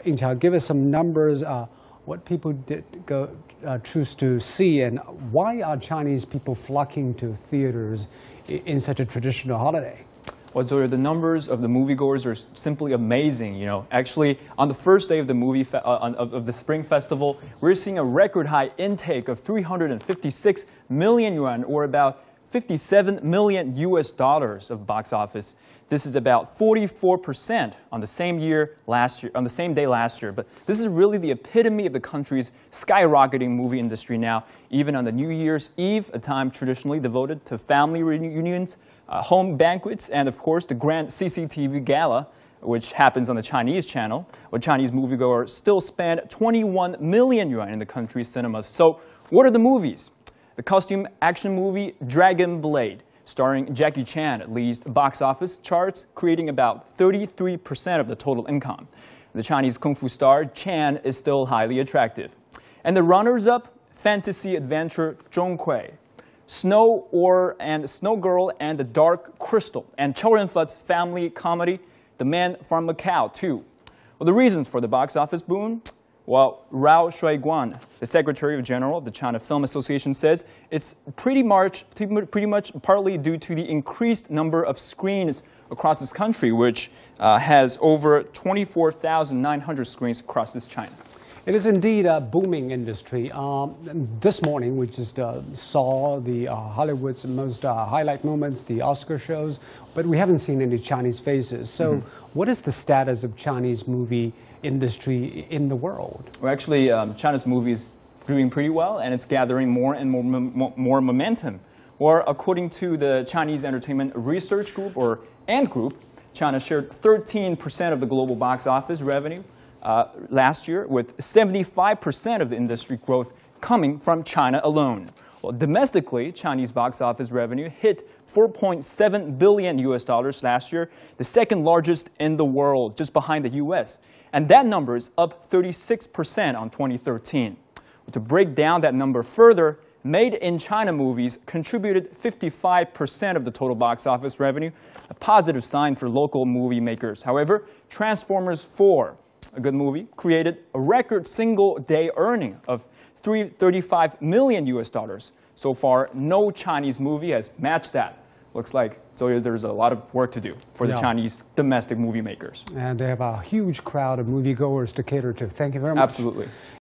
Incha, give us some numbers, what people did choose to see, and why are Chinese people flocking to theaters in such a traditional holiday? Well, so the numbers of the moviegoers are simply amazing. Actually, on the first day of the of the Spring Festival, we're seeing a record high intake of 356 million yuan, or about $57 million of box office. This is about 44% on the same day last year. But this is really the epitome of the country's skyrocketing movie industry now, even on the New Year's Eve, a time traditionally devoted to family reunions, home banquets, and of course the grand CCTV gala, which happens on the Chinese channel, where Chinese moviegoers still spend 21 million yuan in the country's cinemas. So what are the movies? The costume action movie Dragon Blade, starring Jackie Chan, leads box office charts, creating about 33% of the total income. The Chinese kung fu star Chan is still highly attractive. And the runners-up, fantasy adventure Zhongkui, Snow Girl and the Dark Crystal, and Chow Yun-fat's family comedy The Man from Macau, too. Well, the reasons for the box office boom? Well, Rao Shuaiguan, the Secretary General of the China Film Association, says it's pretty much partly due to the increased number of screens across this country, which has over 24,900 screens across this China. It is indeed a booming industry. This morning, we just saw the Hollywood's most highlight moments, the Oscar shows, but we haven't seen any Chinese faces. So what is the status of Chinese movie industry in the world? Well, actually, China's movies doing pretty well, and it's gathering more and more momentum. Or according to the Chinese Entertainment Research Group, or Ant Group, China shared 13% of the global box office revenue last year, with 75% of the industry growth coming from China alone. Well, domestically, Chinese box office revenue hit $4.7 billion last year, the second largest in the world, just behind the U.S. And that number is up 36% on 2013. To break down that number further, made-in-China movies contributed 55% of the total box office revenue, a positive sign for local movie makers. However, Transformers 4, a good movie, created a record single-day earning of $35 million. So far, no Chinese movie has matched that. Looks like there's a lot of work to do for the Chinese domestic movie makers. And they have a huge crowd of moviegoers to cater to. Thank you very much. Absolutely.